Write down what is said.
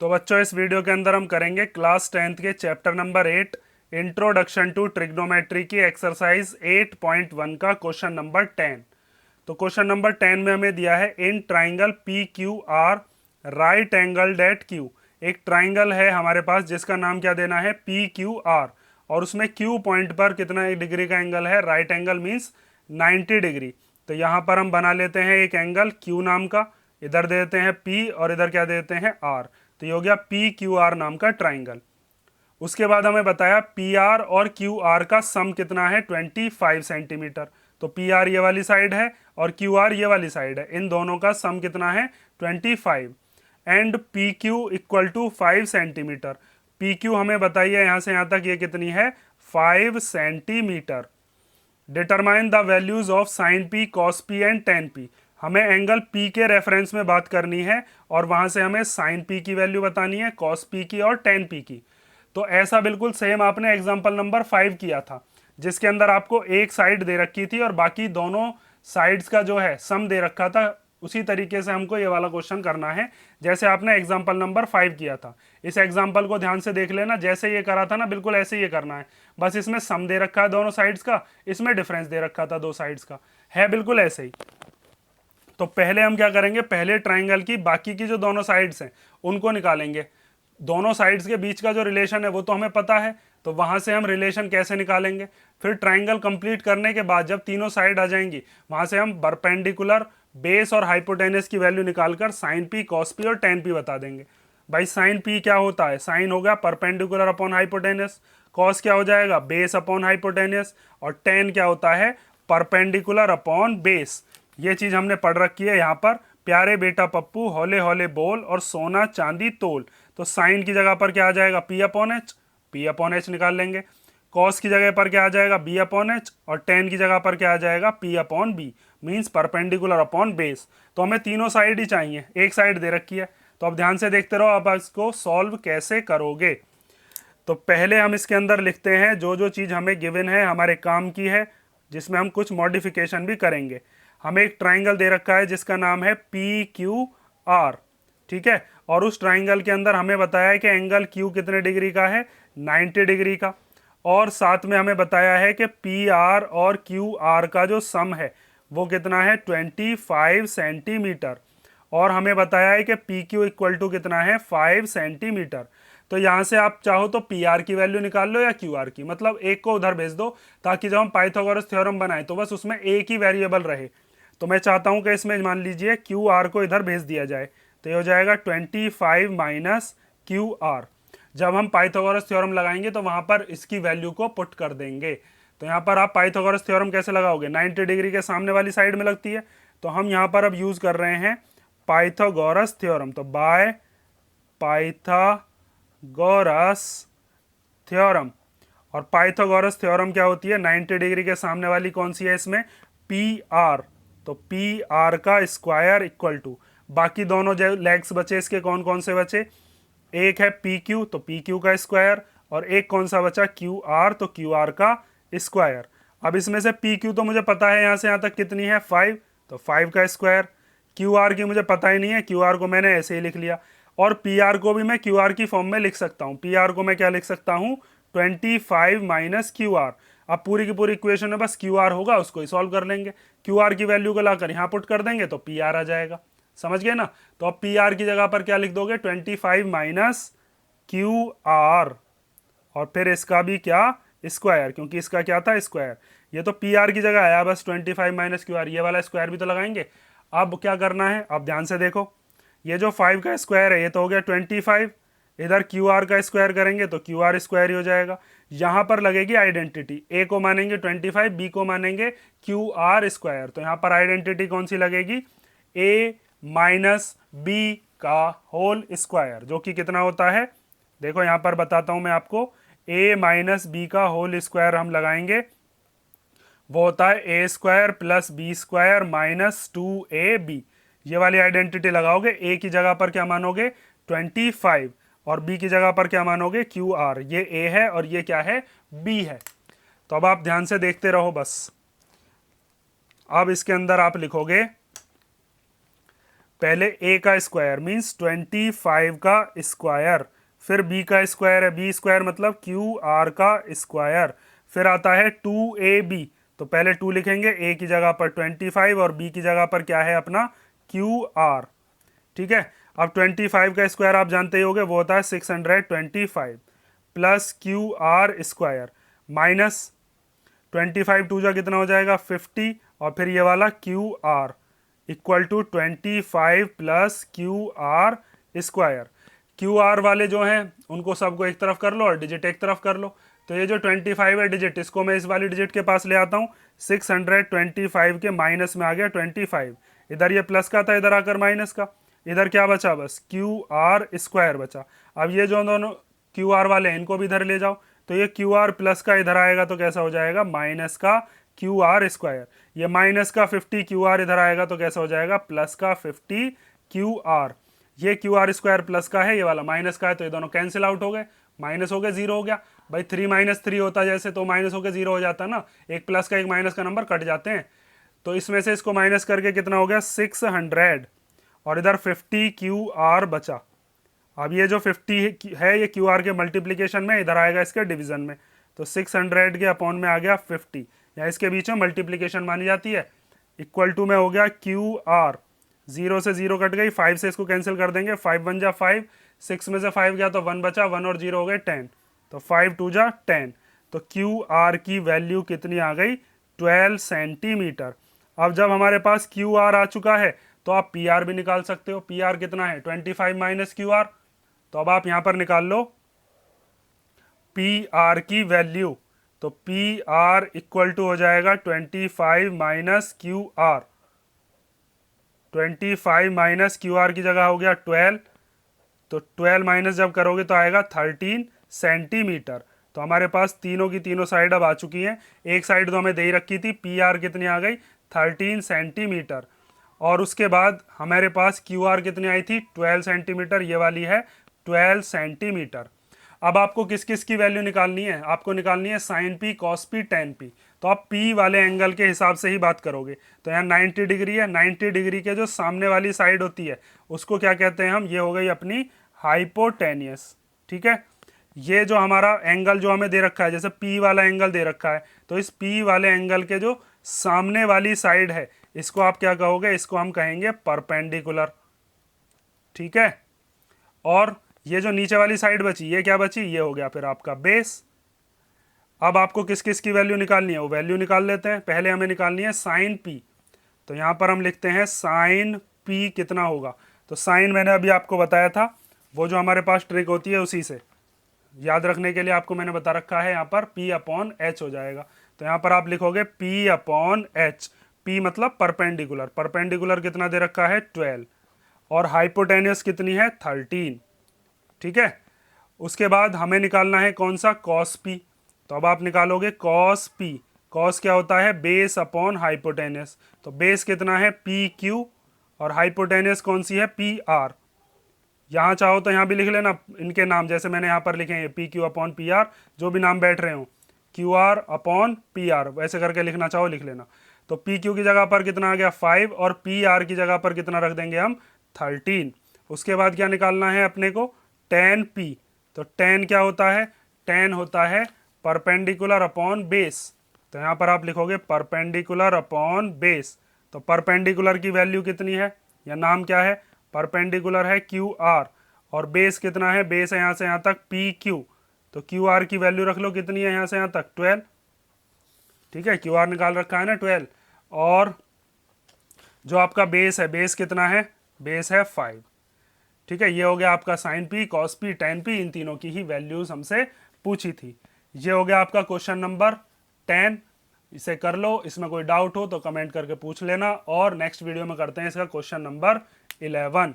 तो बच्चों इस वीडियो के अंदर हम करेंगे क्लास 10th के chapter number 8 introduction to trigonometry की एक्सरसाइज 8.1 का क्वेश्चन नंबर 10। तो क्वेश्चन नंबर 10 में हमें दिया है in triangle P Q R right angle date Q. एक ट्राइंगल है हमारे पास जिसका नाम क्या देना है पी क्यू आर, और उसमें क्यू पॉइंट पर कितना डिग्री का एंगल है, राइट एंगल मीन्स 90 डिग्री। तो यहाँ पर हम बना लेते हैं एक एंगल क्यू नाम का, इधर दे देते हैं पी और इधर क्या देते हैं आर। तो ये हो गया पी क्यू आर नाम का ट्राइंगल। उसके बाद हमें बताया पी आर और क्यू आर का सम कितना है 25 सेंटीमीटर। तो पी आर ये वाली साइड है और क्यू आर ये वाली साइड है, इन दोनों का सम कितना है 25। And P Q equal to 5 centimetre. P Q हमें बताइए यहाँ से यहाँ तक ये कितनी है 5 centimetre. Determine the values of sine P, cos P and ten P. हमें एंगल पी के रेफरेंस में बात करनी है और वहां से हमें साइन पी की वैल्यू बतानी है, कॉस पी की और टेन पी की। तो ऐसा बिल्कुल सेम आपने एग्जांपल नंबर 5 किया था, जिसके अंदर आपको एक साइड दे रखी थी और बाकी दोनों साइड्स का जो है सम दे रखा था। उसी तरीके से हमको ये वाला क्वेश्चन करना है जैसे आपने एग्जाम्पल नंबर 5 किया था। इस एग्जाम्पल को ध्यान से देख लेना, जैसे ये करा था ना बिल्कुल ऐसे ये करना है। बस इसमें सम दे रखा है दोनों साइड्स का, इसमें डिफरेंस दे रखा था दो साइड्स का, है बिल्कुल ऐसे ही। तो पहले हम क्या करेंगे, पहले ट्राइंगल की बाकी की जो दोनों साइड्स हैं उनको निकालेंगे। दोनों साइड्स के बीच का जो रिलेशन है वो तो हमें पता है, तो वहां से हम रिलेशन कैसे निकालेंगे। फिर ट्राइंगल कंप्लीट करने के बाद जब तीनों साइड आ जाएंगी वहां से हम परपेंडिकुलर, बेस और हाइपोटेनस की वैल्यू निकालकर साइन पी, कॉस पी और टेन पी बता देंगे। भाई साइन पी क्या होता है, साइन हो गया परपेंडिकुलर अपॉन हाइपोटेनस, कॉस क्या हो जाएगा बेस अपॉन हाइपोटेनस, और टेन क्या होता है परपेंडिकुलर अपॉन बेस। ये चीज हमने पढ़ रखी है यहाँ पर। प्यारे बेटा पप्पू हौले हौले बोल और सोना चांदी तोल। तो साइन की जगह पर क्या आ जाएगा P upon H, P upon H निकाल लेंगे। कॉस की जगह पर क्या आ जाएगा बी अपॉन एच, और टेन की जगह पर क्या आ जाएगा P upon B, means perpendicular upon base. तो हमें तीनों साइड ही चाहिए, एक साइड दे रखी है। तो अब ध्यान से देखते रहो, अब इसको सॉल्व कैसे करोगे। तो पहले हम इसके अंदर लिखते हैं जो जो चीज़ हमें गिवन है हमारे काम की है, जिसमें हम कुछ मॉडिफिकेशन भी करेंगे। हमें एक ट्राइंगल दे रखा है जिसका नाम है पी क्यू आर, ठीक है। और उस ट्राइंगल के अंदर हमें बताया है कि एंगल क्यू कितने डिग्री का है 90 डिग्री का, और साथ में हमें बताया है कि पी आर और क्यू आर का जो सम है वो कितना है 25 सेंटीमीटर, और हमें बताया है कि पी क्यू इक्वल टू कितना है 5 सेंटीमीटर। तो यहाँ से आप चाहो तो पी आर की वैल्यू निकाल लो या क्यू आर की, मतलब एक को उधर भेज दो ताकि जब हम पाइथागोरस थ्योरम बनाएं तो बस उसमें एक ही वेरिएबल रहे। तो मैं चाहता हूं कि इसमें मान लीजिए क्यू आर को इधर भेज दिया जाए, तो ये हो जाएगा 25 माइनस क्यू आर। जब हम पाइथागोरस थ्योरम लगाएंगे तो वहां पर इसकी वैल्यू को पुट कर देंगे। तो यहाँ पर आप पाइथागोरस थ्योरम कैसे लगाओगे, 90 डिग्री के सामने वाली साइड में लगती है, तो हम यहाँ पर अब यूज कर रहे हैं पाइथागोरस थ्योरम। तो बाय पाइथागोरस थ्योरम, और पाइथागोरस थ्योरम क्या होती है 90 डिग्री के सामने वाली कौन सी है इसमें पी आर। तो पी आर का स्क्वायर इक्वल टू, बाकी दोनों जो लेग्स बचे इसके कौन कौन से बचे, एक है पी क्यू तो पी क्यू का स्क्वायर, और एक कौन सा बचा क्यू आर तो क्यू आर का स्क्वायर। अब इसमें से पी क्यू तो मुझे पता है यहाँ से यहाँ तक कितनी है 5, तो 5 का स्क्वायर। क्यू आर की मुझे पता ही नहीं है, क्यू आर को मैंने ऐसे ही लिख लिया। और पी आर को भी मैं क्यू आर की फॉर्म में लिख सकता हूँ, पी आर को मैं क्या लिख सकता हूँ 25 माइनस क्यू आर। अब पूरी की पूरी इक्वेशन में बस क्यू आर होगा उसको ही सॉल्व कर लेंगे, क्यू आर की वैल्यू को लाकर यहाँ पुट कर देंगे तो पी आर आ जाएगा। समझ गए ना। तो अब पी आर की जगह पर क्या लिख दोगे 25 माइनस क्यू आर, और फिर इसका भी क्या स्क्वायर, क्योंकि इसका क्या था स्क्वायर। ये तो पी आर की जगह आया, बस 25 माइनस क्यू आर, ये वाला स्क्वायर भी तो लगाएंगे। अब क्या करना है, अब ध्यान से देखो, ये जो 5 का स्क्वायर है ये तो हो गया 25, इधर क्यू आर का स्क्वायर करेंगे तो क्यू आर स्क्वायर ही हो जाएगा। यहां पर लगेगी आइडेंटिटी, ए को मानेंगे 25, बी को मानेंगे क्यू आर स्क्वायर। तो यहां पर आइडेंटिटी कौन सी लगेगी, ए माइनस बी का होल स्क्वायर, जो कि कितना होता है, देखो यहां पर बताता हूं मैं आपको। ए माइनस बी का होल स्क्वायर हम लगाएंगे, वो होता है A square plus B square minus 2ab। ये वाली आइडेंटिटी लगाओगे, ए की जगह पर क्या मानोगे 25, और बी की जगह पर क्या मानोगे क्यू आर। ये ए है और ये क्या है बी है। तो अब आप ध्यान से देखते रहो बस। अब इसके अंदर आप लिखोगे पहले a का स्क्वायर मीन्स 25 का स्क्वायर, फिर b का स्क्वायर है, b स्क्वायर मतलब QR का स्क्वायर, फिर आता है 2AB, तो पहले 2 लिखेंगे, a की जगह पर 25 और b की जगह पर क्या है अपना QR। ठीक है, अब 25 का स्क्वायर आप जानते ही होंगे, वो होता है 625 प्लस QR स्क्वायर माइनस 25 टू जा कितना हो जाएगा 50, और फिर ये वाला QR equal to 25 plus QR square. QR वाले जो हैं उनको सबको एक तरफ कर लो और डिजिट एक तरफ कर लो, तो ये जो 25 है डिजिट, इसको मैं इस वाली डिजिट के पास ले आता हूँ, 625 के माइनस में आ गया 25, इधर ये प्लस का था, इधर आकर माइनस का, इधर क्या बचा बस QR स्क्वायर बचा। अब ये जो दोनों QR वाले हैं इनको भी इधर ले जाओ, तो ये QR प्लस का इधर आएगा तो कैसा हो जाएगा माइनस का QR स्क्वायर, ये माइनस का 50 QR इधर आएगा तो कैसा हो जाएगा प्लस का 50 QR, ये QR स्क्वायर प्लस का है, ये वाला माइनस का है, तो ये दोनों कैंसिल आउट हो गए, माइनस हो गए, जीरो हो गया। भाई 3 माइनस 3 होता जैसे तो माइनस होकर जीरो हो जाता ना, एक प्लस का एक माइनस का नंबर कट जाते हैं, तो इसमें से इसको माइनस करके कितना हो गया 600, और इधर 50 QR बचा। अब ये जो 50 है ये QR के मल्टीप्लिकेशन में, इधर आएगा इसके डिवीजन में, तो 600 के अपॉन में आ गया 50, या इसके बीच में मल्टीप्लिकेशन मानी जाती है, इक्वल टू में हो गया QR, 0 से 0 कट गई, 5 से इसको कैंसिल कर देंगे, 5 1 जा 5, 6 में से 5 गया तो 1 बचा, 1 और 0 हो गए 10, तो 5 2 जा 10, तो QR की वैल्यू कितनी आ गई 12 सेंटीमीटर। अब जब हमारे पास QR आ चुका है तो आप PR भी निकाल सकते हो, PR कितना है 25 माइनस QR, तो अब आप यहां पर निकाल लो PR की वैल्यू, तो PR इक्वल टू हो जाएगा 25 माइनस QR, 25 माइनस QR की जगह हो गया 12, तो 12 माइनस जब करोगे तो आएगा 13 सेंटीमीटर। तो हमारे पास तीनों की तीनों साइड अब आ चुकी हैं, एक साइड तो हमें दे ही रखी थी, PR कितनी आ गई 13 सेंटीमीटर, और उसके बाद हमारे पास QR कितनी आई थी 12 सेंटीमीटर, ये वाली है 12 सेंटीमीटर। अब आपको किस किस की वैल्यू निकालनी है, आपको निकालनी है sine P, cos P, tan P, तो आप P वाले एंगल के हिसाब से ही बात करोगे, तो यहाँ 90 डिग्री है, 90 डिग्री के जो सामने वाली साइड होती है उसको क्या कहते हैं हम, ये हो गई अपनी हाइपोटेनियस। ठीक है, ये जो हमारा एंगल जो हमें दे रखा है, जैसे P वाला एंगल दे रखा है, तो इस P वाले एंगल के जो सामने वाली साइड है इसको आप क्या कहोगे, इसको हम कहेंगे परपेंडिकुलर। ठीक है, और ये जो नीचे वाली साइड बची ये क्या बची, ये हो गया फिर आपका बेस। अब आपको किस किस की वैल्यू निकालनी है वो वैल्यू निकाल लेते हैं। पहले हमें निकालनी है साइन P, तो यहाँ पर हम लिखते हैं साइन P कितना होगा, तो साइन मैंने अभी आपको बताया था, वो जो हमारे पास ट्रिक होती है उसी से याद रखने के लिए आपको मैंने बता रखा है, यहाँ पर P अपॉन H हो जाएगा, तो यहाँ पर आप लिखोगे P अपॉन H, P मतलब परपेंडिकुलर, परपेंडिकुलर कितना दे रखा है 12, और हाइपोटेनियस कितनी है 13। ठीक है, उसके बाद हमें निकालना है कौन सा कॉस P, तो अब आप निकालोगे कॉस P, कॉस क्या होता है बेस अपॉन हाइपोटेनियस, तो बेस कितना है PQ, और हाइपोटेनियस कौन सी है PR, यहाँ चाहो तो यहाँ भी लिख लेना इनके नाम, जैसे मैंने यहाँ पर लिखे हैं PQ अपॉन PR, जो भी नाम बैठ रहे हो, QR अपॉन PR, वैसे करके लिखना चाहो लिख लेना। तो PQ की जगह पर कितना आ गया 5, और PR की जगह पर कितना रख देंगे हम 13। उसके बाद क्या निकालना है अपने को tan P, तो tan क्या होता है, tan होता है परपेंडिकुलर अपॉन बेस, तो यहाँ पर आप लिखोगे परपेंडिकुलर अपॉन बेस, तो परपेंडिकुलर की वैल्यू कितनी है, या नाम क्या है परपेंडिकुलर है QR, और बेस कितना है, बेस है यहाँ से यहाँ तक PQ, तो QR की वैल्यू रख लो कितनी है यहाँ से यहाँ तक 12। ठीक है, QR निकाल रखा है ना 12, और जो आपका बेस है, बेस कितना है, बेस है 5। ठीक है, ये हो गया आपका sine P, cos P, tan P, इन तीनों की ही वैल्यूज हमसे पूछी थी। ये हो गया आपका क्वेश्चन नंबर 10, इसे कर लो, इसमें कोई डाउट हो तो कमेंट करके पूछ लेना, और नेक्स्ट वीडियो में करते हैं इसका क्वेश्चन नंबर 11।